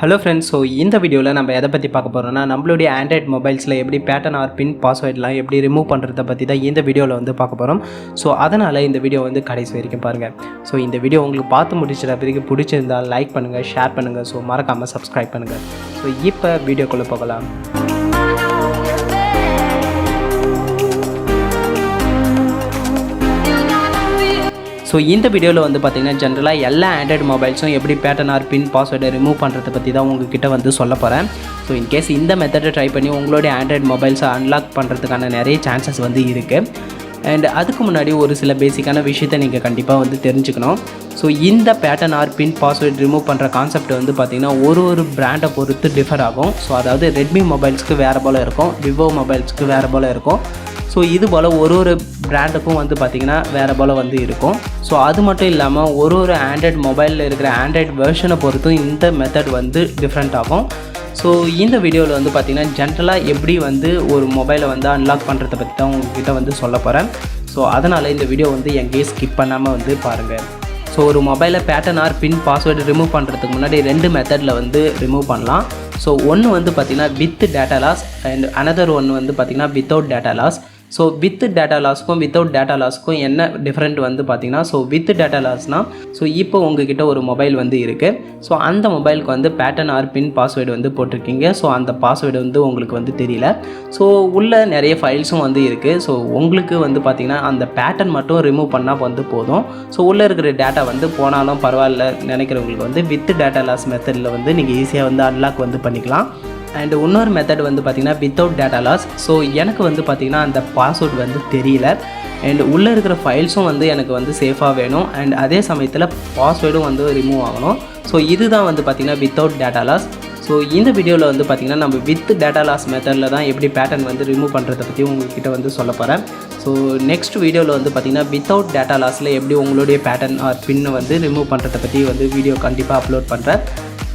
Hello friends, so இந்த வீடியோவில் நம்ம எதை பற்றி பார்க்க போகிறோம்னா நம்மளுடைய ஆண்ட்ராய்ட் மொபைல்ஸில் எப்படி பேட்டர்ன் ஆர் பின் பாஸ்வேர்ட்லாம் எப்படி ரிமூவ் பண்ணுறதை பற்றி தான் இந்த வீடியோவில் வந்து பார்க்க போகிறோம். ஸோ அதனால் இந்த வீடியோ வந்து கடைசி வரைக்கும் பாருங்கள். ஸோ இந்த வீடியோ உங்களுக்கு பார்த்து முடிச்சிட பிறகு பிடிச்சிருந்தால் லைக் பண்ணுங்கள், ஷேர் பண்ணுங்கள், ஸோ மறக்காமல் சப்ஸ்கிரைப் பண்ணுங்கள். ஸோ இப்போ வீடியோக்குள்ளே போகலாம். ஸோ இந்த வீடியோவில் வந்து பார்த்திங்கன்னா ஜென்ரலாக எல்லா ஆண்ட்ராய்டு மொபைல்ஸும் எப்படி பேட்டர்ன் ஆர் பின் பாஸ்வேர்டை ரிமூவ் பண்ணுறதை பற்றி தான் உங்ககிட்ட வந்து சொல்ல போகிறேன். ஸோ இன்கேஸ் இந்த மெத்தடை ட்ரை பண்ணி உங்களுடைய ஆண்ட்ராய்டு மொபைல்ஸை அன்லாக் பண்ணுறதுக்கான நிறைய சான்சஸ் வந்து இருக்குது. அண்ட் அதுக்கு முன்னாடி ஒரு சில பேசிக்கான விஷயத்தை நீங்கள் கண்டிப்பாக வந்து தெரிஞ்சுக்கணும். ஸோ இந்த pattern or pin password remove பண்ணுற கான்செப்ட் வந்து பார்த்திங்கன்னா ஒரு பிராண்டை பொறுத்து டிஃபர் ஆகும். ஸோ அதாவது ரெட்மி மொபைல்ஸ்க்கு வேறு போல் இருக்கும், விவோ மொபைல்ஸ்க்கு வேறு போல் இருக்கும். ஸோ இது போல் ஒரு பிராண்டுக்கும் வந்து பார்த்திங்கன்னா வேறு போல் வந்து இருக்கும். ஸோ அது மட்டும் இல்லாமல் ஒரு ஆண்ட்ராய்டு மொபைலில் இருக்கிற ஆண்ட்ராய்டு வெர்ஷனை பொறுத்தும் இந்த மெத்தட் வந்து டிஃப்ரெண்ட் ஆகும். ஸோ இந்த வீடியோவில் வந்து பார்த்திங்கன்னா ஜென்ரலாக எப்படி வந்து ஒரு மொபைலை வந்து அன்லாக் பண்ணுறதை பற்றி தான் உங்கள்கிட்ட வந்து சொல்ல போகிறேன். ஸோ அதனால் இந்த வீடியோ வந்து எங்கேயும் ஸ்கிப் பண்ணாமல் வந்து பாருங்கள். ஸோ ஒரு மொபைலை pattern or pin password remove பண்ணுறதுக்கு முன்னாடி 2 மெத்தடில் வந்து ரிமூவ் பண்ணலாம். ஸோ ஒன்று வந்து பார்த்திங்கன்னா with data loss and another ஒன்று வந்து பார்த்திங்கன்னா without data loss. So with data லாஸ்க்கும் வித்தவுட் டேட்டா லாஸ்க்கும் என்ன டிஃப்ரெண்ட் வந்து பார்த்திங்கன்னா, ஸோ வித் டேட்டா லாஸ்னால் ஸோ இப்போ உங்ககிட்ட ஒரு மொபைல் வந்து இருக்குது. ஸோ அந்த மொபைலுக்கு வந்து பேட்டர்ன் ஆர் பின் பாஸ்வேர்டு வந்து போட்டிருக்கீங்க. ஸோ அந்த பாஸ்வேர்டு வந்து உங்களுக்கு வந்து தெரியல. ஸோ உள்ள நிறைய ஃபைல்ஸும் வந்து இருக்குது. ஸோ உங்களுக்கு வந்து பார்த்திங்கன்னா அந்த பேட்டர்ன் மட்டும் ரிமூவ் பண்ணால் வந்து போதும். ஸோ உள்ளே இருக்கிற டேட்டா வந்து போனாலும் பரவாயில்ல நினைக்கிறவங்களுக்கு வந்து வித் டேட்டா லாஸ் மெத்தடில் வந்து நீங்கள் ஈஸியாக வந்து அன்லாக் வந்து பண்ணிக்கலாம். அண்ட் இன்னொரு மெத்தட் வந்து பார்த்திங்கன்னா வித்தவுட் டேட்டா லாஸ். ஸோ எனக்கு வந்து பார்த்திங்கன்னா அந்த பாஸ்வேர்டு வந்து தெரியல அண்ட் உள்ளே இருக்கிற ஃபைல்ஸும் வந்து எனக்கு வந்து சேஃபாக வேணும் அண்ட் அதே சமயத்தில் பாஸ்வேர்டும் வந்து ரிமூவ் ஆகணும். ஸோ இதுதான் வந்து பார்த்திங்கன்னா வித்தவுட் டேட்டா லாஸ். ஸோ இந்த வீடியோவில் வந்து பார்த்திங்கன்னா நம்ம வித் டேட்டா லாஸ் மெத்தடில் தான் எப்படி பேட்டர்ன் வந்து ரிமூவ் பண்ணுறதை பற்றி உங்கள்கிட்ட வந்து சொல்ல போகிறேன். ஸோ நெக்ஸ்ட் வீடியோவில் வந்து பார்த்திங்கன்னா வித்தவுட் டேட்டா லாஸில் எப்படி உங்களுடைய பேட்டர்ன் ஆர் பின்னை வந்து ரிமூவ் பண்ணுறதை பற்றி வந்து வீடியோ கண்டிப்பாக அப்லோட் பண்ணுறேன்.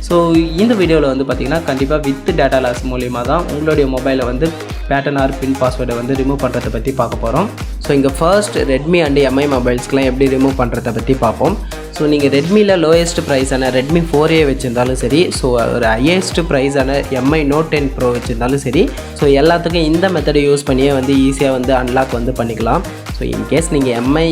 ஸோ இந்த வீடியோவில் வந்து பார்த்திங்கன்னா கண்டிப்பாக வித் டேட்டா லாஸ் மூலிமா தான் உங்களுடைய மொபைலை வந்து பேட்டர்ன் ஆர் பின் பாஸ்வேர்டை வந்து ரிமூவ் பண்ணுறதை பற்றி பார்க்க போகிறோம். ஸோ இங்கே ஃபர்ஸ்ட் ரெட்மி அண்ட் எம்ஐ மொபைல்ஸ்க்கெலாம் எப்படி ரிமூவ் பண்ணுறதை பற்றி பார்ப்போம். ஸோ நீங்கள் ரெட்மியில் லோயஸ்ட் ப்ரைஸான ரெட்மி 4A வச்சுருந்தாலும் சரி, ஸோ ஒரு ஹையஸ்ட் ப்ரைஸான எம்ஐ நோட் 10 ப்ரோ வச்சுருந்தாலும் சரி, ஸோ எல்லாத்துக்கும் இந்த மெத்தடை யூஸ் பண்ணியே வந்து ஈஸியாக வந்து அன்லாக் வந்து பண்ணிக்கலாம். ஸோ இன்கேஸ் நீங்கள் எம்ஐ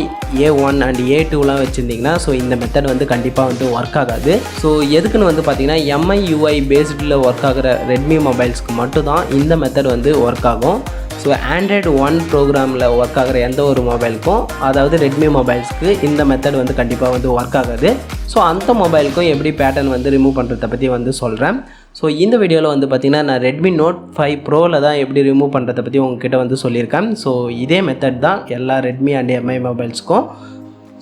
A1 அண்ட் A2லாம் வச்சுருந்தீங்கன்னா ஸோ இந்த மெத்தட் வந்து கண்டிப்பாக வந்து ஒர்க் ஆகாது. ஸோ எதுக்குன்னு வந்து பார்த்திங்கன்னா எம்ஐ UI பேஸ்டில் ஒர்க் ஆகிற ரெட்மி மொபைல்ஸ்க்கு மட்டும் தான் இந்த மெத்தட் வந்து ஒர்க் ஆகும். ஸோ ஆண்ட்ராய்டு 1 ப்ரோக்ராமில் ஒர்க் ஆகிற எந்த ஒரு மொபைலுக்கும், அதாவது ரெட்மி மொபைல்ஸ்க்கு இந்த மெத்தட் வந்து கண்டிப்பாக வந்து ஒர்க் ஆகாது. ஸோ அந்த மொபைலுக்கும் எப்படி பேட்டர்ன் வந்து ரிமூவ் பண்ணுறதை பற்றி வந்து சொல்கிறேன். ஸோ இந்த வீடியோவில் வந்து பார்த்திங்கன்னா நான் ரெட்மி நோட் 5 ப்ரோவில் தான் எப்படி ரிமூவ் பண்ணுறதை பற்றி உங்ககிட்ட வந்து சொல்லியிருக்கேன். ஸோ இதே மெத்தட் தான் எல்லா ரெட்மி அண்ட் எம்ஐ மொபைல்ஸ்க்கும்.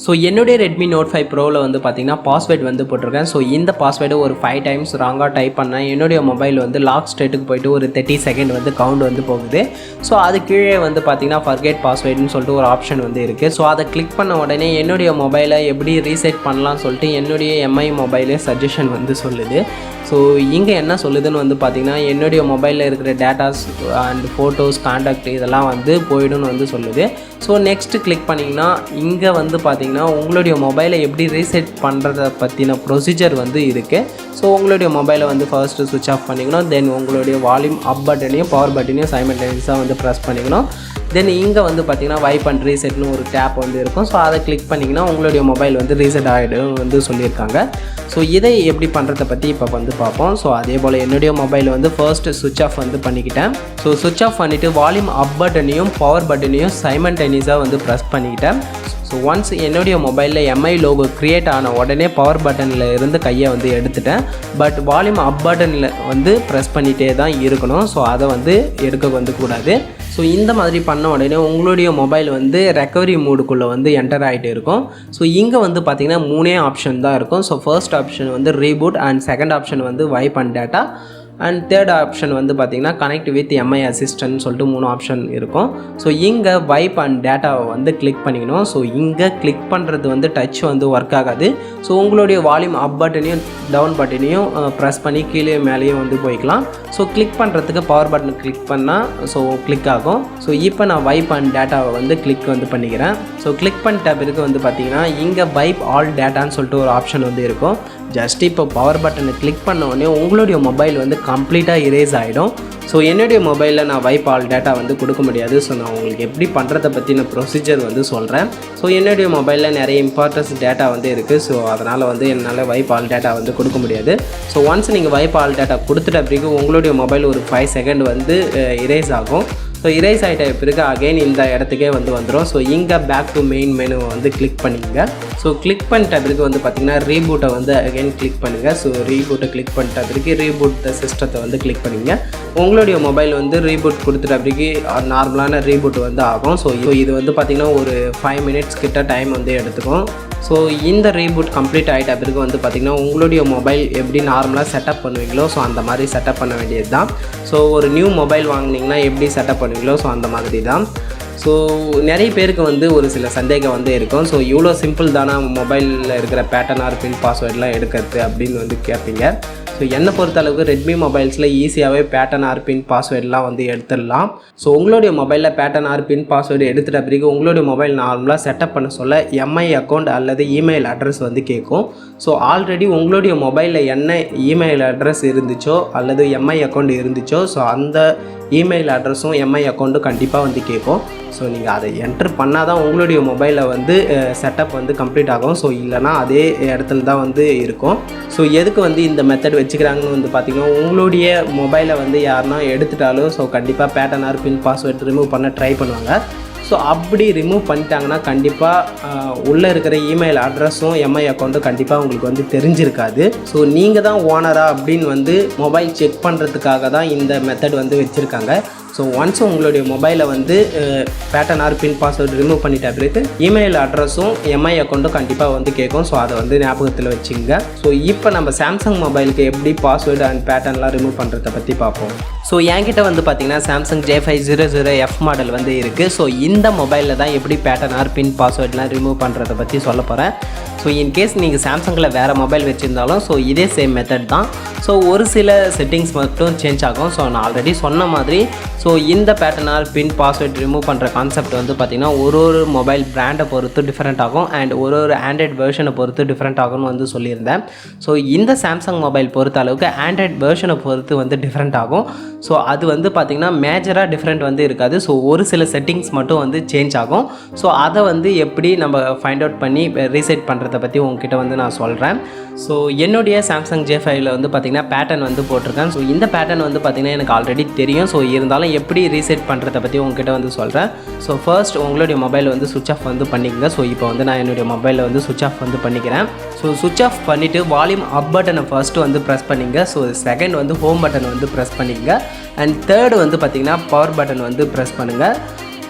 ஸோ என்னுடைய ரெட்மி நோட் 5 ப்ரோவில் வந்து பார்த்திங்கன்னா பாஸ்வேர்டு வந்து போட்டிருக்கேன். ஸோ இந்த பாஸ்வேர்டு ஒரு 5 டைம்ஸ் ராங்காக டைப் பண்ணேன். என்னுடைய மொபைல் வந்து லாக் ஸ்டேட்டுக்கு போய்ட்டு ஒரு 30 செகண்ட் வந்து கவுண்ட் வந்து போகுது. ஸோ அது கீழே வந்து பார்த்திங்கன்னா ஃபர்கெட் பாஸ்வேர்டுன்னு சொல்லிட்டு ஒரு ஆப்ஷன் வந்து இருக்குது. ஸோ அதை கிளிக் பண்ண உடனே என்னுடைய மொபைலை எப்படி ரீசெட் பண்ணலாம்னு சொல்லிட்டு என்னுடைய எம்ஐ மொபைலே சஜஷன் வந்து சொல்லுது. ஸோ இங்கே என்ன சொல்லுதுன்னு வந்து பார்த்திங்கன்னா என்னுடைய மொபைலில் இருக்கிற டேட்டாஸ் அண்ட் ஃபோட்டோஸ், கான்டாக்ட் இதெல்லாம் வந்து போய்டுன்னு வந்து சொல்லுது. ஸோ நெக்ஸ்ட்டு கிளிக் பண்ணிங்கன்னா இங்கே வந்து பார்த்திங்கன்னா உங்களுடைய மொபைலை எப்படி ரீசெட் பண்ணுறதை பற்றின ப்ரொசீஜர் வந்து இருக்குது. ஸோ உங்களுடைய மொபைலை வந்து ஃபர்ஸ்ட்டு சுவிட்ச் ஆஃப் பண்ணிக்கணும். தென் உங்களுடைய வால்யூம் அப் பட்டனையும் பவர் பட்டனையும் சைமல்டேனியஸாக வந்து ப்ரெஸ் பண்ணிக்கணும். தென் இங்கே வந்து பார்த்திங்கன்னா வைப் அண்ட் ரீசெட்னு ஒரு டேப் வந்து இருக்கும். ஸோ அதை கிளிக் பண்ணிங்கன்னா உங்களுடைய மொபைல் வந்து ரீசெட் ஆகிடும் வந்து சொல்லியிருக்காங்க. ஸோ இதை எப்படி பண்ணுறதை பற்றி இப்போ வந்து பார்ப்போம். ஸோ அதே போல் என்னுடைய மொபைல் வந்து ஃபர்ஸ்ட்டு சுவிட்ச் ஆஃப் வந்து பண்ணிக்கிட்டேன். ஸோ சுவிட்ச் ஆஃப் பண்ணிவிட்டு வால்யூம் அப் பட்டனையும் பவர் பட்டனையும் சைமல்டேனியஸாக வந்து ப்ரெஸ் பண்ணிக்கிட்டேன். ஸோ ஒன்ஸ் என்னுடைய மொபைலில் எம்ஐ லோகோ க்ரியேட் ஆன உடனே பவர் பட்டனில் இருந்து கையை வந்து எடுத்துட்டேன். பட் வால்யூம் அப் பட்டனில் வந்து ப்ரெஸ் பண்ணிகிட்டே தான் இருக்கணும். ஸோ அதை வந்து எடுக்க வந்து கூடாது. ஸோ இந்த மாதிரி பண்ண உடனே உங்களுடைய மொபைல் வந்து ரெக்கவரி மூடுக்குள்ளே வந்து என்டர் ஆகிட்டு இருக்கும். ஸோ இங்கே வந்து பார்த்திங்கன்னா 3 ஆப்ஷன் தான் இருக்கும். ஸோ ஃபர்ஸ்ட் ஆப்ஷன் வந்து ரீபூட் அண்ட் செகண்ட் ஆப்ஷன் வந்து vibe and data and third option வந்து பார்த்திங்கன்னா கனெக்ட் வித் எம்ஐ அசிஸ்டன்ட் சொல்லிட்டு 3 ஆப்ஷன் இருக்கும். ஸோ இங்கே வைப் அண்ட் டேட்டாவை வந்து கிளிக் பண்ணிக்கணும். ஸோ இங்கே கிளிக் பண்ணுறது வந்து டச் வந்து ஒர்க் ஆகாது. ஸோ உங்களுடைய வால்யூம் அப் பட்டனையும் டவுன் பட்டனையும் ப்ரெஸ் பண்ணி கீழே மேலேயும் வந்து போய்க்கலாம். ஸோ கிளிக் பண்ணுறதுக்கு பவர் பட்டன் கிளிக் பண்ணால் ஸோ கிளிக் ஆகும். ஸோ இப்போ நான் வைப் அண்ட் டேட்டாவை வந்து கிளிக் வந்து பண்ணிக்கிறேன். ஸோ கிளிக் பண்ணிட்ட பிறகு வந்து பார்த்திங்கன்னா இங்கே வைப் ஆல் டேட்டான்னு சொல்லிட்டு ஒரு ஆப்ஷன் வந்து இருக்கும். ஜஸ்ட் இப்போ பவர் பட்டனை கிளிக் பண்ண உடனே உங்களுடைய மொபைல் வந்து கம்ப்ளீட்டாக இரேஸ் ஆகிடும். ஸோ என்னுடைய மொபைலில் நான் வைப் ஆல் டேட்டா வந்து கொடுக்க முடியாது. ஸோ நான் உங்களுக்கு எப்படி பண்ணுறதை பற்றின ப்ரொசீஜர் வந்து சொல்கிறேன். ஸோ என்னுடைய மொபைலில் நிறைய இம்பார்ட்டன்ஸ் டேட்டா வந்து இருக்குது. ஸோ அதனால் வந்து என்னால் வைப் ஆல் டேட்டா வந்து கொடுக்க முடியாது. ஸோ ஒன்ஸ் நீங்கள் வைப் ஆல் டேட்டா கொடுத்துட்ட பிறகு உங்களுடைய மொபைல் ஒரு 5 செகண்ட் வந்து இரேஸ் ஆகும். ஸோ இரேஸ் ஆகிட்ட பிறகு அகைன் இந்த இடத்துக்கே வந்து வந்துடும். ஸோ இங்கே பேக் டு மெயின் மெனுவை வந்து கிளிக் பண்ணிங்க. ஸோ கிளிக் பண்ணிட்ட பிறகு வந்து பார்த்திங்கன்னா ரீபூட்டை வந்து அகைன் கிளிக் பண்ணுங்கள். ஸோ ரீபூட்டை கிளிக் பண்ணிட்ட பிறகு ரீபூட் த சிஸ்டத்தை வந்து கிளிக் பண்ணிங்க. உங்களுடைய மொபைல் வந்து ரீபூட் கொடுத்துட்ட பிறகு நார்மலான ரீபூட் வந்து ஆகும். ஸோ இது வந்து பார்த்திங்கன்னா ஒரு 5 மினிட்ஸ் கிட்ட டைம் வந்து எடுத்துக்கும். ஸோ இந்த ரீபூட் கம்ப்ளீட் ஆகிட்ட பிறகு வந்து பார்த்திங்கன்னா உங்களுடைய மொபைல் எப்படி நார்மலாக செட்டப் பண்ணுவீங்களோ ஸோ அந்த மாதிரி செட்டப் பண்ண வேண்டியது தான். ஸோ ஒரு நியூ மொபைல் வாங்கினீங்கன்னா எப்படி செட்டப் பண்ணுவீங்களோ ஸோ அந்த மாதிரி தான். ஸோ நிறைய பேருக்கு வந்து ஒரு சில சந்தேகம் வந்து இருக்கும். ஸோ இவ்வளோ சிம்பிள் தானே மொபைலில் இருக்கிற பேட்டர்ன் ஆர் பின் பாஸ்வேர்டெலாம் எடுக்கிறது அப்படின்னு வந்து கேட்பீங்க. ஸோ என்னை பொறுத்தளவுக்கு ரெட்மி மொபைல்ஸில் ஈஸியாகவே பேட்டர்ன் ஆர் பின் பாஸ்வேர்டெலாம் வந்து எடுத்துடலாம். ஸோ உங்களுடைய மொபைலில் பேட்டர்ன் ஆர் பின் பாஸ்வேர்டு எடுத்துகிட்ட பிறகு உங்களுடைய மொபைல் நார்மலாக செட்டப் பண்ண சொல்ல எம்ஐ அக்கௌண்ட் அல்லது இமெயில் அட்ரஸ் வந்து கேட்கும். ஸோ ஆல்ரெடி உங்களுடைய மொபைலில் என்ன இமெயில் அட்ரஸ் இருந்துச்சோ அல்லது எம்ஐ அக்கௌண்ட் இருந்துச்சோ ஸோ அந்த இமெயில் அட்ரஸும் எம்ஐ அக்கௌண்ட்டும் கண்டிப்பாக வந்து கேட்கும். ஸோ நீங்கள் அதை என்ட்ரு பண்ணால் தான் உங்களுடைய மொபைலில் வந்து செட்டப் வந்து கம்ப்ளீட் ஆகும். ஸோ இல்லைனா அதே இடத்துல தான் வந்து இருக்கும். ஸோ எதுக்கு வந்து இந்த மெத்தட் வச்சுக்கிறாங்கன்னு வந்து பார்த்திங்கன்னா உங்களுடைய மொபைலை வந்து யாருன்னா எடுத்துட்டாலும் ஸோ கண்டிப்பாக pattern or pin password remove பண்ண ட்ரை பண்ணுவாங்க. ஸோ அப்படி ரிமூவ் பண்ணிட்டாங்கன்னா கண்டிப்பாக உள்ளே இருக்கிற இமெயில் அட்ரஸும் எம்ஐ அக்கௌண்ட்டும் கண்டிப்பாக உங்களுக்கு வந்து தெரிஞ்சிருக்காது. ஸோ நீங்கள் தான் ஓனரா அப்படின்னு வந்து மொபைல் செக் பண்ணுறதுக்காக தான் இந்த மெத்தட் வந்து வச்சுருக்காங்க. ஸோ ஒன்ஸ் உங்களுடைய மொபைலை வந்து pattern or pin password remove பண்ணிட்ட பிறகு இமெயில் அட்ரஸும் எம்ஐ அக்கௌண்ட்டும் கண்டிப்பாக வந்து கேட்கும். ஸோ அதை வந்து ஞாபகத்தில் வச்சுங்க. ஸோ இப்போ நம்ம சாம்சங் மொபைலுக்கு எப்படி பாஸ்வேர்டு அண்ட் பேட்டர்ன்லாம் ரிமூவ் பண்ணுறதை பற்றி பார்ப்போம். ஸோ என்கிட்ட வந்து பார்த்திங்கன்னா சாம்சங் J500F மாடல் வந்து இருக்குது. ஸோ இந்த மொபைலில் தான் எப்படி பேட்டர்ன் ஆர் பின் பாஸ்வேர்டெலாம் ரிமூவ் பண்ணுறதை பற்றி சொல்ல போகிறேன். ஸோ இன்கேஸ் நீங்கள் சாம்சங்கில் வேறு மொபைல் வச்சுருந்தாலும் ஸோ இதே சேம் மெத்தட் தான். ஸோ ஒரு சில செட்டிங்ஸ் மட்டும் சேஞ்ச் ஆகும். ஸோ நான் ஆல்ரெடி சொன்ன மாதிரி ஸோ இந்த pattern or pin password remove பண்ணுற கான்செப்ட் வந்து பார்த்திங்கன்னா ஒரு மொபைல் பிராண்டை பொறுத்து டிஃப்ரெண்ட் ஆகும் அண்ட் ஒரு ஆண்ட்ராய்ட் வெர்ஷனை பொறுத்து டிஃப்ரெண்ட் ஆகும்னு வந்து சொல்லியிருந்தேன். ஸோ இந்த சாம்சங் மொபைல் பொறுத்த அளவுக்கு ஆண்ட்ராய்ட் வெர்ஷனை பொறுத்து வந்து டிஃப்ரெண்ட் ஆகும். ஸோ அது வந்து பார்த்திங்கன்னா மேஜராக டிஃப்ரெண்ட் வந்து இருக்காது. ஸோ ஒரு சில செட்டிங்ஸ் மட்டும் வந்து சேஞ்ச் ஆகும். ஸோ அதை வந்து எப்படி நம்ம ஃபைண்ட் அவுட் பண்ணி ரீசெட் பண்ணுறதை பற்றி உங்ககிட்ட வந்து நான் சொல்கிறேன். ஸோ என்னுடைய சாம்சங் J5ல வந்து பார்த்திங்கன்னா பேட்டர்ன் வந்து போட்டிருக்கேன். ஸோ இந்த பேட்டர்ன் வந்து பார்த்திங்கன்னா எனக்கு ஆல்ரெடி தெரியும். ஸோ இருந்தாலும் எப்படி ரீசெட் பண்ணுறதை பற்றி உங்ககிட்ட வந்து சொல்கிறேன். ஸோ ஃபர்ஸ்ட் உங்களுடைய மொபைல் வந்து சுவிட்ச் ஆஃப் வந்து பண்ணிக்கங்க. ஸோ இப்போ வந்து நான் என்னுடைய மொபைலில் வந்து சுவிட்ச் ஆஃப் வந்து பண்ணிக்கிறேன். ஸோ சுவிட்ச் ஆஃப் பண்ணிவிட்டு வால்யூம் அப் பட்டனை ஃபர்ஸ்ட்டு வந்து ப்ரெஸ் பண்ணிங்க. ஸோ செகண்ட் வந்து ஹோம் பட்டன் வந்து ப்ரெஸ் பண்ணிங்க அண்ட் தேர்டு வந்து பார்த்திங்கன்னா பவர் பட்டன் வந்து ப்ரெஸ் பண்ணுங்கள்.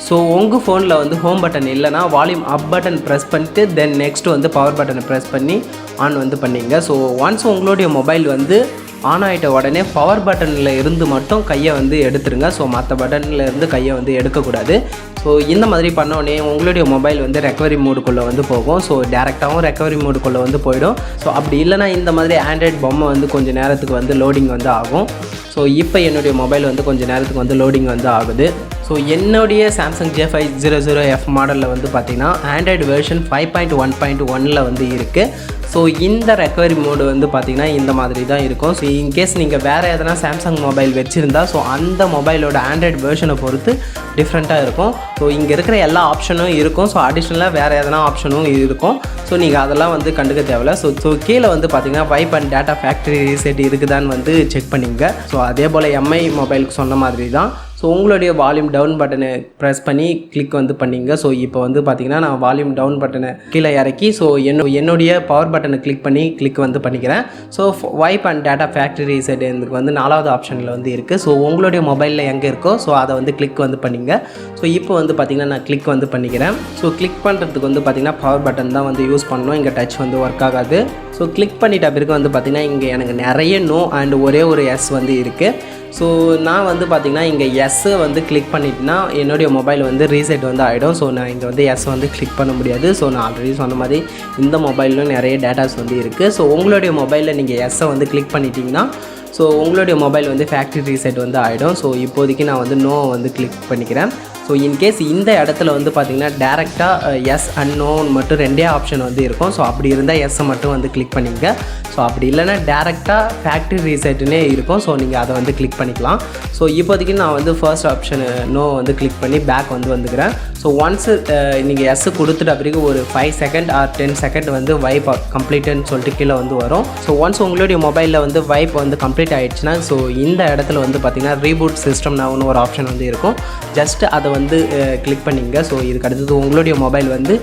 ஸோ உங்கள் ஃபோனில் வந்து ஹோம் பட்டன் இல்லைனா வால்யூம் அப் பட்டன் ப்ரெஸ் பண்ணிட்டு தென் நெக்ஸ்ட் வந்து பவர் பட்டனை ப்ரெஸ் பண்ணி ஆன் வந்து பண்ணிங்க. ஸோ ஒன்ஸ் உங்களுடைய மொபைல் வந்து ஆன் ஆகிட்ட உடனே பவர் பட்டனில் இருந்து மட்டும் கையை வந்து எடுத்துருங்க. ஸோ மற்ற பட்டனில் இருந்து கையை வந்து எடுக்கக்கூடாது. ஸோ இந்த மாதிரி பண்ணோடனே உங்களுடைய மொபைல் வந்து ரெக்கவரி மோடுக்குள்ளே வந்து போகும். ஸோ டேரெக்டாகவும் ரெக்கவரி மோடுக்குள்ளே வந்து போயிடும். ஸோ அப்படி இல்லைனா இந்த மாதிரி ஆண்ட்ராய்ட் பொம்மை வந்து கொஞ்சம் நேரத்துக்கு வந்து லோடிங் வந்து ஆகும். ஸோ இப்போ என்னுடைய மொபைல் வந்து கொஞ்சம் நேரத்துக்கு வந்து லோடிங் வந்து ஆகுது. ஸோ என்னுடைய சாம்சங் J500F மாடலில் வந்து பார்த்திங்கன்னா ஆண்ட்ராய்டு வெர்ஷன் 5.1.1ல் வந்து இருக்குது. ஸோ இந்த ரெக்கவரி மோடு வந்து பார்த்திங்கன்னா இந்த மாதிரி தான் இருக்கும். ஸோ இன்கேஸ் நீங்கள் வேறு எதனா சாம்சங் மொபைல் வச்சுருந்தா ஸோ அந்த மொபைலோட ஆண்ட்ராய்டு வெர்ஷனை பொறுத்து டிஃப்ரெண்ட்டாக இருக்கும். ஸோ இங்கே இருக்கிற எல்லா ஆப்ஷனும் இருக்கும். ஸோ அடிஷ்னலாக வேறு எதனா ஆப்ஷனும் இருக்கும். ஸோ நீங்கள் அதெல்லாம் வந்து கண்டுக்க தேவையில்ல. ஸோ கீழே வந்து பார்த்திங்கன்னா vibe and data factory reset இருக்குதான்னு வந்து செக் பண்ணிங்க. ஸோ அதே போல் எம்ஐ மொபைலுக்கு சொன்ன மாதிரி தான். ஸோ உங்களுடைய வால்யூம் டவுன் பட்டனை ப்ரெஸ் பண்ணி கிளிக் வந்து பண்ணிங்க. ஸோ இப்போ வந்து பார்த்திங்கன்னா நான் வால்யூம் டவுன் பட்டனை கீழே இறக்கி ஸோ என்னுடைய பவர் பட்டனை கிளிக் பண்ணி கிளிக் வந்து பண்ணிக்கிறேன். So vibe and data factory reset எனக்கு வந்து 4வது ஆப்ஷனில் வந்து இருக்குது. ஸோ உங்களுடைய மொபைலில் எங்கே இருக்கோ ஸோ அதை வந்து கிளிக் வந்து பண்ணிங்க. ஸோ இப்போ வந்து பார்த்திங்கன்னா நான் கிளிக் வந்து பண்ணிக்கிறேன். ஸோ கிளிக் பண்ணுறதுக்கு வந்து பார்த்திங்கன்னா பவர் பட்டன் தான் வந்து யூஸ் பண்ணணும். இங்கே டச் வந்து ஒர்க் ஆகாது. ஸோ கிளிக் பண்ணிட்ட பிறகு வந்து பார்த்திங்கன்னா இங்கே எனக்கு நிறைய நோ அண்ட் ஒரே ஒரு எஸ் வந்து இருக்குது. ஸோ நான் வந்து பார்த்திங்கன்னா இங்கே எஸ்ஸை வந்து கிளிக் பண்ணிட்டுனா என்னுடைய மொபைல் வந்து ரீசெட் வந்து ஆகிடும். ஸோ நான் இங்கே வந்து எஸ் வந்து கிளிக் பண்ண முடியாது. ஸோ நான் ஆல்ரெடி சொன்ன மாதிரி இந்த மொபைலில் நிறைய டேட்டாஸ் வந்து இருக்குது. ஸோ உங்களுடைய மொபைலில் நீங்கள் எஸ்ஸை வந்து கிளிக் பண்ணிட்டீங்கன்னா ஸோ உங்களுடைய மொபைல் வந்து ஃபேக்ட்ரி ரீசெட் வந்து ஆகிடும். ஸோ இப்போதைக்கு நான் வந்து நோ வந்து கிளிக் பண்ணிக்கிறேன். ஸோ இன்கேஸ் இந்த இடத்துல வந்து பார்த்திங்கன்னா டேரெக்டாக எஸ் அண்ட் நோன்னு மட்டும் ரெண்டே ஆப்ஷன் வந்து இருக்கும். ஸோ அப்படி இருந்தால் எஸ்ஸை மட்டும் வந்து கிளிக் பண்ணிங்க. ஸோ அப்படி இல்லைன்னா டேரெக்டாக ஃபேக்ட்ரி ரீசெட்டுன்னே இருக்கும். ஸோ நீங்கள் அதை வந்து கிளிக் பண்ணிக்கலாம். ஸோ இப்போதைக்கு நான் வந்து ஃபர்ஸ்ட் ஆப்ஷன் நோ வந்து கிளிக் பண்ணி பேக் வந்துக்கிறேன். ஸோ ஒன்ஸு நீங்கள் எஸ் கொடுத்துட்ட பிறகு ஒரு 5 செகண்ட் ஆர் 10 செகண்ட் வந்து வைப் கம்ப்ளீட்டுன்னு சொல்லிட்டு கீழே வந்து வரும். ஸோ ஒன்ஸ் உங்களுடைய மொபைலில் வந்து வைப் வந்து கம்ப்ளீட் ஆகிடுச்சுன்னா ஸோ இந்த இடத்துல வந்து பார்த்திங்கன்னா ரீபூட் சிஸ்டம் நான் ஒரு ஆப்ஷன் வந்து இருக்கும். ஜஸ்ட் அதை வந்து கிளிக் பண்ணிங்க. ஸோ இதுக்கு அடுத்தது உங்களுடைய மொபைல் வந்து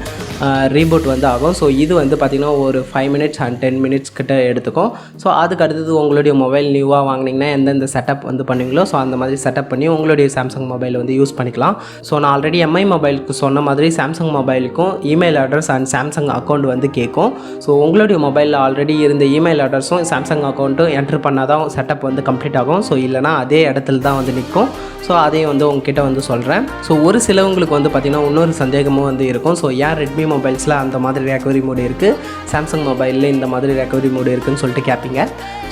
ரீபூட் வந்து ஆகும். ஸோ இது வந்து பார்த்திங்கன்னா ஒரு 5 மினிட்ஸ் அண்ட் 10 மினிட்ஸ் கிட்ட எடுத்துக்கும். ஸோ அதுக்கு அடுத்தது உங்களுடைய மொபைல் நியூவாக வாங்கினீங்கன்னா எந்தெந்த செட்டப் வந்து பண்ணுவீங்களோ ஸோ அந்த மாதிரி செட்டப் பண்ணி உங்களுடைய சாம்சங் மொபைல் வந்து யூஸ் பண்ணிக்கலாம். ஸோ நான் ஆல்ரெடி எம்ஐ மொபைலுக்கு சொன்ன மாதிரி சாம்சங் மொபைலுக்கும் email address and Samsung account வந்து கேட்கும். ஸோ உங்களுடைய மொபைலில் ஆல்ரெடி இருந்த இமெயில் அட்ரஸும் சாம்சங் அக்கௌண்ட்டும் என்ட்ரு பண்ணால் தான் செட்டப் வந்து கம்ப்ளீட் ஆகும். ஸோ இல்லைனா அதே இடத்துல தான் வந்து நிற்கும். ஸோ அதையும் வந்து உங்ககிட்ட வந்து சொல்கிறேன். ஸோ ஒரு சிலவங்களுக்கு வந்து பார்த்திங்கன்னா இன்னொரு சந்தேகமும் வந்து இருக்கும். ஸோ ஏன் ரெட்மி மொபைல்ஸில் அந்த மாதிரி ரெக்கவரி மோடு இருக்குது, சாம்சங் மொபைலில் இந்த மாதிரி ரெக்கவரி மோடு இருக்குதுன்னு சொல்லிட்டு கேட்பீங்க.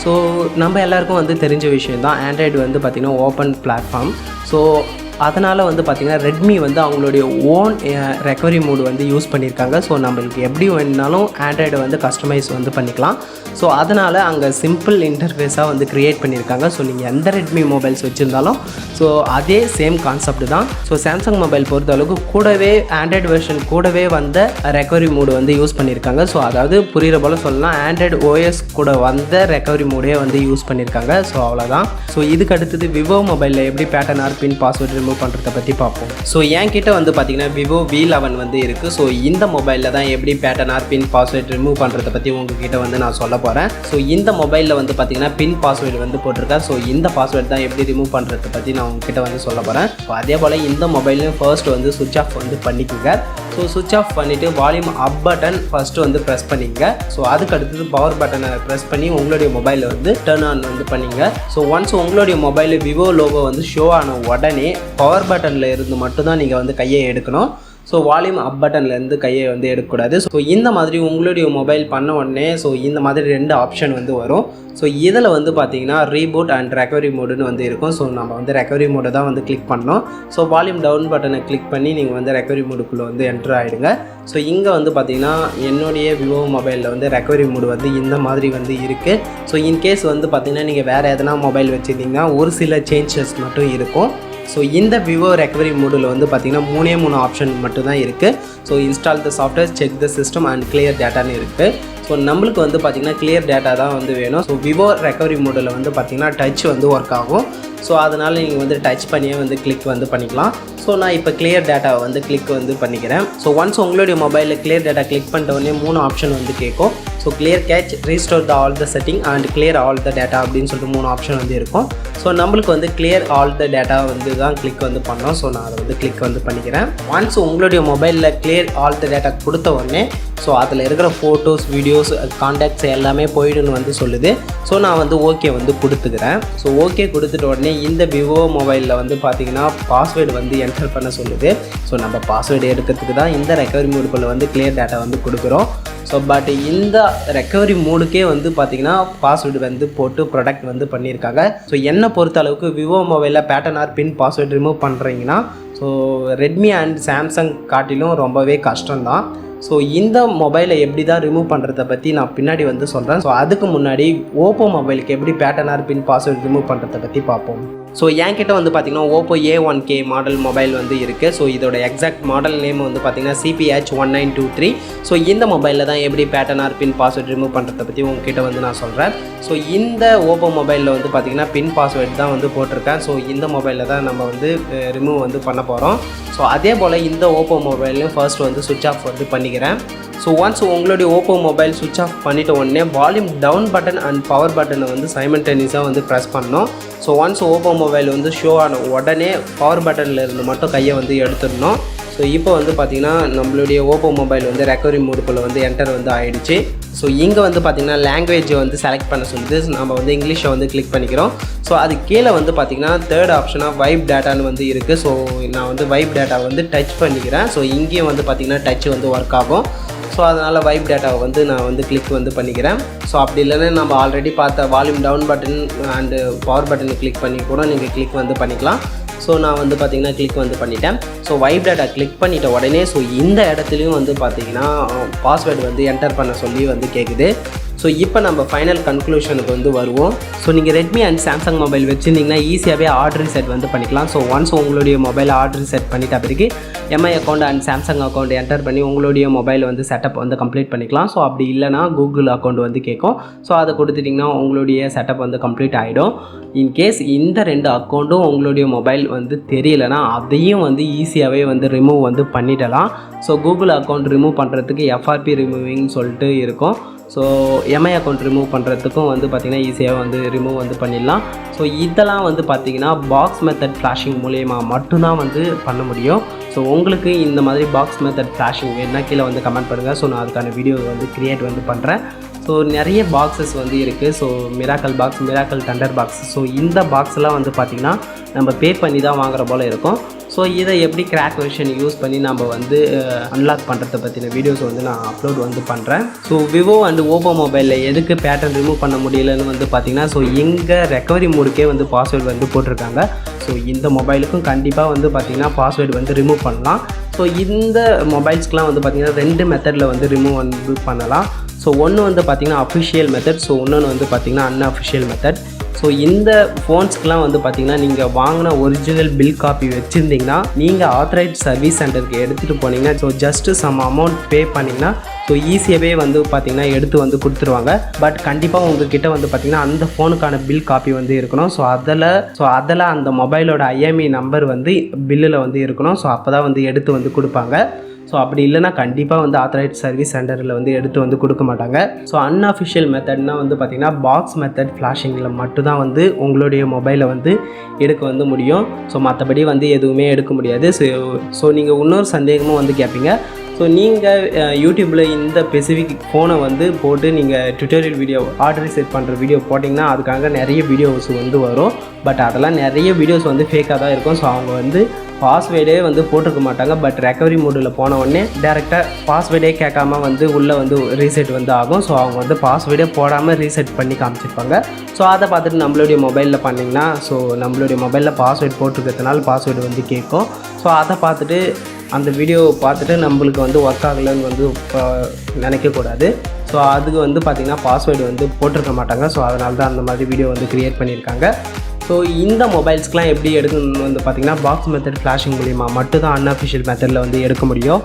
ஸோ நம்ம எல்லாருக்கும் வந்து தெரிஞ்ச விஷயம் தான், ஆண்ட்ராய்டு வந்து பார்த்திங்கன்னா ஓப்பன் பிளாட்ஃபார்ம். ஸோ அதனால் வந்து பார்த்திங்கன்னா ரெட்மி வந்து அவங்களுடைய ஓன் ரெக்கவரி மோடு வந்து யூஸ் பண்ணியிருக்காங்க. ஸோ நம்மளுக்கு எப்படி வேணுனாலும் ஆண்ட்ராய்டை வந்து கஸ்டமைஸ் வந்து பண்ணிக்கலாம். ஸோ அதனால் அங்கே சிம்பிள் இன்டர்ஃபேஸாக வந்து க்ரியேட் பண்ணியிருக்காங்க. ஸோ நீங்கள் எந்த ரெட்மி மொபைல்ஸ் வச்சுருந்தாலும் ஸோ அதே சேம் கான்செப்ட் தான். ஸோ சாம்சங் மொபைல் பொறுத்த அளவுக்கு கூடவே ஆண்ட்ராய்டு வெர்ஷன் கூடவே வந்த ரெக்கவரி மோடு வந்து யூஸ் பண்ணியிருக்காங்க. ஸோ அதாவது புரிகிற போல் சொல்லலாம், ஆண்ட்ராய்டு ஓஎஸ் கூட வந்த ரெக்கவரி மோடே வந்து யூஸ் பண்ணியிருக்காங்க. ஸோ அவ்வளோதான். ஸோ இதுக்கு அடுத்தது விவோ மொபைலில் எப்படி pattern or pin password remove பண்ணுறதை பற்றி பார்ப்போம். ஸோ என்கிட்ட வந்து பார்த்திங்கன்னா விவோ V11 வந்து இருக்குது. ஸோ இந்த மொபைலில் தான் எப்படி pattern or pin password remove பண்ணுறதை பற்றி உங்ககிட்ட வந்து நான் சொல்ல போகிறேன். ஸோ இந்த மொபைலில் வந்து பார்த்திங்கன்னா பின் பாஸ்வேர்டு வந்து போட்டிருக்கேன். ஸோ இந்த பாஸ்வேர்டு தான் எப்படி ரிமூவ் பண்ணுறதை பற்றி நான் உங்ககிட்ட வந்து சொல்ல போகிறேன். ஸோ அதே போல் இந்த மொபைலையும் ஃபர்ஸ்ட் வந்து சுவிட்ச் ஆஃப் வந்து பண்ணிக்கோங்க. ஸோ சுவிட்ச் ஆஃப் பண்ணிவிட்டு வால்யூம் அப் பட்டன் ஃபஸ்ட்டு வந்து ப்ரெஸ் பண்ணிங்க. ஸோ அதுக்கு அடுத்தது பவர் பட்டனை ப்ரெஸ் பண்ணி உங்களுடைய மொபைலில் வந்து டர்ன் ஆன் வந்து பண்ணிங்க. ஸோ ஒன்ஸ் உங்களுடைய மொபைலில் விவோ லோகோ வந்து ஷோ ஆன உடனே பவர் பட்டனில் இருந்து மட்டும்தான் நீங்கள் வந்து கையை எடுக்கணும். ஸோ வால்யூம் அப் பட்டன்லேருந்து கையை வந்து எடுக்கக்கூடாது. ஸோ இந்த மாதிரி உங்களுடைய மொபைல் பண்ண உடனே ஸோ இந்த மாதிரி 2 ஆப்ஷன் வந்து வரும். ஸோ இதில் வந்து பார்த்திங்கன்னா ரீபூட் அண்ட் ரெக்கவரி மோடுன்னு வந்து இருக்கும். ஸோ நம்ம வந்து ரெக்கவரி மோடை தான் வந்து கிளிக் பண்ணோம். ஸோ வால்யூம் டவுன் பட்டனை கிளிக் பண்ணி நீங்கள் வந்து ரெக்கவரி மோடுக்குள்ளே வந்து என்ட்ரு ஆகிடுங்க. ஸோ இங்கே வந்து பார்த்திங்கன்னா என்னுடைய விவோ மொபைலில் வந்து ரெக்கவரி மோடு வந்து இந்த மாதிரி வந்து இருக்குது. ஸோ இன்கேஸ் வந்து பார்த்திங்கன்னா நீங்கள் வேறு எதனா மொபைல் வச்சுருந்தீங்கன்னா ஒரு சில சேஞ்சஸ் மட்டும் இருக்கும். ஸோ இந்த விவோ ரெக்கவரி மோடில் வந்து பார்த்திங்கன்னா 3 ஆப்ஷன் மட்டும்தான் இருக்குது. So install the software, check the system and clear டேட்டான்னு இருக்குது. ஸோ நம்மளுக்கு வந்து பார்த்திங்கன்னா கிளியர் டேட்டா தான் வந்து வேணும். ஸோ விவோ ரெக்கவரி மோடில் வந்து பார்த்திங்கன்னா டச் வந்து ஒர்க் ஆகும். ஸோ அதனால் நீங்கள் வந்து டச் பண்ணியே வந்து கிளிக் வந்து பண்ணிக்கலாம். ஸோ நான் இப்போ கிளியர் டேட்டாவை வந்து கிளிக் வந்து பண்ணிக்கிறேன். ஸோ ஒன்ஸ் உங்களுடைய மொபைலில் கிளியர் டேட்டா கிளிக் பண்ணிட்ட உடனே 3 ஆப்ஷன் வந்து கேட்கும். So clear catch, restore the all the setting and clear all the data அப்படின்னு சொல்லிட்டு 3 ஆப்ஷன் வந்து இருக்கும். ஸோ நம்மளுக்கு வந்து கிளியர் ஆல் த டேட்டா வந்து தான் கிளிக் வந்து பண்ணோம். ஸோ நான் அதை வந்து கிளிக் வந்து பண்ணிக்கிறேன். ஒன்ஸ் உங்களுடைய மொபைலில் கிளியர் ஆல் த டேட்டா கொடுத்த உடனே ஸோ அதில் இருக்கிற ஃபோட்டோஸ், வீடியோஸ், கான்டாக்ட்ஸ் எல்லாமே போய்டுன்னு வந்து சொல்லுது. ஸோ நான் வந்து ஓகே வந்து கொடுத்துக்கிறேன். ஸோ ஓகே கொடுத்துட்ட உடனே இந்த விவோ மொபைலில் வந்து பார்த்திங்கன்னா பாஸ்வேர்டு வந்து என்டர் பண்ண சொல்லுது. ஸோ நம்ம பாஸ்வேர்டு எடுக்கிறதுக்கு தான் இந்த ரெக்கவரி மோடுக்குள்ளே வந்து கிளியர் டேட்டா வந்து கொடுக்குறோம். ஸோ பட் இந்த ரெக்கவரி மோடுக்கே வந்து பார்த்திங்கன்னா பாஸ்வேர்டு வந்து போட்டு ப்ரொடக்ட் வந்து பண்ணியிருக்காங்க. ஸோ என்னை பொறுத்த அளவுக்கு விவோ மொபைலில் pattern or pin password remove பண்ணுறீங்கன்னா ஸோ ரெட்மி அண்ட் சாம்சங் காட்டிலும் ரொம்பவே கஷ்டம்தான். ஸோ இந்த மொபைலை எப்படி தான் ரிமூவ் பண்ணுறதை பற்றி நான் பின்னாடி வந்து சொல்கிறேன். ஸோ அதுக்கு முன்னாடி ஓப்போ மொபைலுக்கு எப்படி pattern or pin password remove பண்ணுறதை பற்றி பார்ப்போம். ஸோ என்கிட்ட வந்து பார்த்திங்கன்னா ஓப்போ A1K மாடல் மொபைல் வந்து இருக்குது. ஸோ இதோட எக்ஸாக்ட் மாடல் நேம் வந்து பார்த்திங்கன்னா CPH1923. ஸோ இந்த மொபைலில் தான் எப்படி pattern or pin password remove பண்ணுறதை பற்றி உங்ககிட்ட வந்து நான் சொல்கிறேன். ஸோ இந்த ஓப்போ மொபைலில் வந்து பார்த்திங்கன்னா பின் பாஸ்வேர்டு தான் வந்து போட்டிருக்கேன். ஸோ இந்த மொபைலில் தான் நம்ம வந்து ரிமூவ் வந்து பண்ண போகிறோம். ஸோ அதே போல் இந்த ஓப்போ மொபைல்லையும் ஃபர்ஸ்ட் வந்து சுவிட்ச் ஆஃப் வந்து பண்ணிக்கிறேன். ஸோ ஒன்ஸ் உங்களுடைய ஓப்போ மொபைல் சுவிட்ச் ஆஃப் பண்ணிட்ட உடனே volume down button and power பட்டனை வந்து சைமல்டேனியஸாக வந்து ப்ரெஸ் பண்ணணும். ஸோ ஒன்ஸ் ஓப்போ மொபைல் வந்து ஷோ ஆன உடனே பவர் பட்டனில் இருந்து மட்டும் கையை வந்து எடுத்துடணும். ஸோ இப்போ வந்து பார்த்திங்கன்னா நம்மளுடைய ஓப்போ மொபைல் வந்து ரெக்கவரி மோடுக்குள்ளே வந்து என்டர் வந்து ஆகிடுச்சு. ஸோ இங்கே வந்து பார்த்திங்கன்னா லாங்குவேஜை வந்து செலக்ட் பண்ண சொல்லுது. நம்ம வந்து இங்கிலீஷை வந்து கிளிக் பண்ணிக்கிறோம். ஸோ அது கீழே வந்து பார்த்திங்கன்னா 3rd ஆப்ஷனாக வைப் டேட்டான்னு வந்து இருக்குது. ஸோ நான் வந்து வைப் டேட்டா வந்து டச் பண்ணிக்கிறேன். ஸோ இங்கேயும் வந்து பார்த்திங்கன்னா டச் வந்து ஒர்க் ஆகும். ஸோ அதனால் வைப் டேட்டாவை வந்து நான் வந்து கிளிக் வந்து பண்ணிக்கிறேன். ஸோ அப்படி இல்லைன்னா நம்ம ஆல்ரெடி பார்த்த volume down button and power பட்டனை கிளிக் பண்ணி கூட நீங்கள் கிளிக் வந்து பண்ணிக்கலாம். ஸோ நான் வந்து பார்த்திங்கன்னா கிளிக் வந்து பண்ணிட்டேன். ஸோ வைப் டேட்டா கிளிக் பண்ணிட்ட உடனே ஸோ இந்த இடத்துலையும் வந்து பார்த்திங்கன்னா பாஸ்வேர்டு வந்து என்டர் பண்ண சொல்லி வந்து கேட்குது. ஸோ இப்போ நம்ம ஃபைனல் கன்க்ளூஷனுக்கு வந்து வருவோம். ஸோ நீங்கள் ரெட்மி அண்ட் சாம்சங் மொபைல் வச்சுருந்தீங்கன்னா ஈஸியாகவே ஆர்டர் ரீசெட் வந்து பண்ணிக்கலாம். ஸோ ஒன்ஸ் உங்களுடைய மொபைல் ஆர்டர் ரீசெட் பண்ணிட்ட பிறகு Mi account and Samsung account enter பண்ணி உங்களுடைய மொபைல் வந்து செட்டப் வந்து கம்ப்ளீட் பண்ணிக்கலாம். ஸோ அப்படி இல்லைனா கூகுள் அக்கௌண்ட் வந்து கேட்கும். ஸோ அதை கொடுத்துட்டிங்கன்னா உங்களுடைய செட்டப் வந்து கம்ப்ளீட் ஆகிடும். இன்கேஸ் இந்த 2 அக்கௌண்ட்டும் உங்களுடைய மொபைல் வந்து தெரியலைனா அதையும் வந்து ஈஸியாகவே வந்து ரிமூவ் வந்து பண்ணிடலாம். ஸோ கூகுள் அக்கௌண்ட் ரிமூவ் பண்ணுறதுக்கு எஃப்ஆர்பி ரிமூவிங் சொல்லிட்டு இருக்கும். ஸோ எம்ஐ அக்கௌண்ட் ரிமூவ் பண்ணுறதுக்கும் வந்து பார்த்திங்கன்னா ஈஸியாக வந்து ரிமூவ் வந்து பண்ணிடலாம். ஸோ இதெல்லாம் வந்து பார்த்திங்கன்னா பாக்ஸ் மெத்தட் ஃப்ளாஷிங் மூலயமா மட்டும்தான் வந்து பண்ண முடியும். ஸோ உங்களுக்கு இந்த மாதிரி பாக்ஸ் மெத்தட் ஃப்ளாஷிங் வேணுன்னா கீழே வந்து கமெண்ட் பண்ணுங்கள். ஸோ நான் அதுக்கான வீடியோ வந்து க்ரியேட் வந்து பண்ணுறேன். ஸோ நிறைய பாக்ஸஸ் வந்து இருக்குது. So miracle box, miracle Thunder box. So இந்த பாக்ஸ்லாம் வந்து பார்த்திங்கன்னா நம்ம பே பண்ணி தான் வாங்குற போல் இருக்கும். ஸோ இதை எப்படி கிராக் வெர்ஷன் யூஸ் பண்ணி நம்ம வந்து அன்லாக் பண்ணுறதை பற்றின வீடியோஸ் வந்து நான் அப்லோட் வந்து பண்ணுறேன். ஸோ விவோ அண்ட் ஓப்போ மொபைலில் எதுக்கு பேட்டர்ன் ரிமூவ் பண்ண முடியலன்னு வந்து பார்த்திங்கன்னா ஸோ எங்கள் ரெக்கவரி மோடுக்கே வந்து பாஸ்வேர்டு வந்து போட்டிருக்காங்க. ஸோ இந்த மொபைலுக்கும் கண்டிப்பாக வந்து பார்த்திங்கன்னா பாஸ்வேர்டு வந்து ரிமூவ் பண்ணலாம். ஸோ இந்த மொபைல்ஸ்க்கெலாம் வந்து பார்த்திங்கன்னா 2 மெத்தடில் வந்து ரிமூவ் வந்து பண்ணலாம். ஸோ ஒன்று வந்து பார்த்திங்கன்னா அஃபிஷியல் மெத்தட், ஸோ இன்னொன்று வந்து பார்த்திங்கன்னா அன்அஃபிஷியல் மெத்தட். ஸோ இந்த ஃபோன்ஸ்க்கெலாம் வந்து பார்த்திங்கன்னா நீங்கள் வாங்கின ஒரிஜினல் பில் காப்பி வச்சுருந்தீங்கன்னா நீங்கள் ஆத்தரைட் சர்வீஸ் சென்டருக்கு எடுத்துகிட்டு போனீங்கன்னா so just some amount pay பண்ணிங்கன்னா ஸோ ஈஸியாகவே வந்து பார்த்திங்கன்னா எடுத்து வந்து கொடுத்துருவாங்க. பட் கண்டிப்பாக உங்ககிட்ட வந்து பார்த்திங்கன்னா அந்த ஃபோனுக்கான பில் காப்பி வந்து இருக்கணும். ஸோ அதில் அந்த மொபைலோட ஐஎம்இ நம்பர் வந்து பில்லில் வந்து இருக்கணும். ஸோ அப்போ தான் வந்து எடுத்து வந்து கொடுப்பாங்க. ஸோ அப்படி இல்லைனா கண்டிப்பாக வந்து ஆத்தரைட் சர்வீஸ் சென்டரில் வந்து எடுத்து வந்து கொடுக்க மாட்டாங்க. ஸோ அன்அஃபிஷியல் மெத்தட்னா வந்து பார்த்திங்கன்னா பாக்ஸ் மெத்தட் ஃப்ளாஷிங்கில் மட்டும்தான் வந்து உங்களுடைய மொபைலை வந்து எடுக்க வந்து முடியும். ஸோ மற்றபடி வந்து எதுவுமே எடுக்க முடியாது. ஸோ நீங்கள் இன்னொரு சந்தேகமும் வந்து கேட்பீங்க. ஸோ நீங்கள் யூடியூப்பில் இந்த ஸ்பெசிஃபிக் ஃபோனை வந்து போட்டு நீங்கள் டுட்டோரியல் வீடியோ ஆர்டர் ரீசெட் பண்ணுற வீடியோ போட்டிங்கன்னா அதுக்காக நிறைய வீடியோஸ் வந்து வரும். பட் அதெல்லாம் நிறைய வீடியோஸ் வந்து ஃபேக்காக தான் இருக்கும். ஸோ அவங்க வந்து பாஸ்வேர்டே வந்து போட்டிருக்க மாட்டாங்க. பட் ரெக்கவரி மோடில் போன உடனே டேரெக்டாக பாஸ்வேர்டே கேட்காம வந்து உள்ளே வந்து ரீசெட் வந்து ஆகும். ஸோ அவங்க வந்து பாஸ்வேர்டே போடாமல் ரீசெட் பண்ணி காமிச்சிருப்பாங்க. ஸோ அதை பார்த்துட்டு நம்மளுடைய மொபைலில் பண்ணிங்கன்னா ஸோ நம்மளுடைய மொபைலில் பாஸ்வேர்டு போட்டிருக்கிறதுனால பாஸ்வேர்டு வந்து கேட்கும். ஸோ அதை பார்த்துட்டு அந்த வீடியோ பார்த்துட்டு நம்மளுக்கு வந்து ஒர்க் ஆகலைன்னு வந்து நினைக்கக்கூடாது. ஸோ அதுக்கு வந்து பார்த்திங்கன்னா பாஸ்வேர்டு வந்து போட்டிருக்க மாட்டாங்க. ஸோ அதனால தான் அந்த மாதிரி வீடியோ வந்து க்ரியேட் பண்ணியிருக்காங்க. ஸோ இந்த மொபைல்ஸ்க்கெலாம் எப்படி எடுக்கணும்னு வந்து பார்த்திங்கன்னா பாக்ஸ் மெத்தட் ஃப்ளாஷிங் மூலிமா மட்டும் தான் அன்அஃபிஷியல் மெத்தடில் வந்து எடுக்க முடியும்.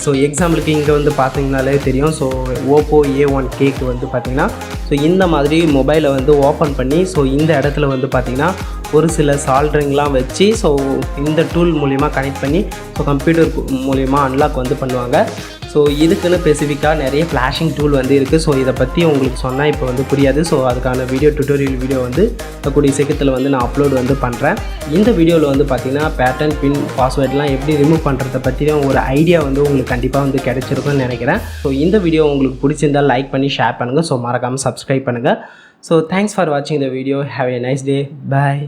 ஸோ எக்ஸாம்பிளுக்கு இங்கே வந்து பார்த்திங்கனாலே தெரியும். ஸோ ஓப்போ A1Kக்கு வந்து பார்த்திங்கன்னா ஸோ இந்த மாதிரி மொபைலை வந்து ஓப்பன் பண்ணி ஸோ இந்த இடத்துல வந்து பார்த்திங்கன்னா ஒரு சில சால்ட்ரிங்லாம் வச்சு ஸோ இந்த டூல் மூலிமா கனெக்ட் பண்ணி ஸோ கம்ப்யூட்டர் மூலிமா அன்லாக் வந்து பண்ணுவாங்க. ஸோ இதுக்குன்னு ஸ்பெசிஃபிக்காக நிறைய ஃப்ளாஷிங் டூல் வந்து இருக்குது. ஸோ இதை பற்றி உங்களுக்கு சொன்னால் இப்போ வந்து புரியாது. ஸோ அதுக்கான டுட்டோரியல் வீடியோ வந்து கூடிய சீக்கிரத்தில் வந்து நான் அப்லோட் வந்து பண்ணுறேன். இந்த வீடியோவில் வந்து பார்த்திங்கன்னா பேட்டர்ன், பின், பாஸ்வேர்ட்லாம் எப்படி ரிமூவ் பண்ணுறதை பற்றின ஒரு ஐடியா வந்து உங்களுக்கு கண்டிப்பாக வந்து கிடைச்சிருக்கும்னு நினைக்கிறேன். ஸோ இந்த வீடியோ உங்களுக்கு பிடிச்சிருந்தால் லைக் பண்ணி ஷேர் பண்ணுங்கள். ஸோ மறக்காமல் சப்ஸ்கிரைப் பண்ணுங்கள். ஸோ தேங்க்ஸ் ஃபார் வாட்சிங் the video. Have a nice day. Bye.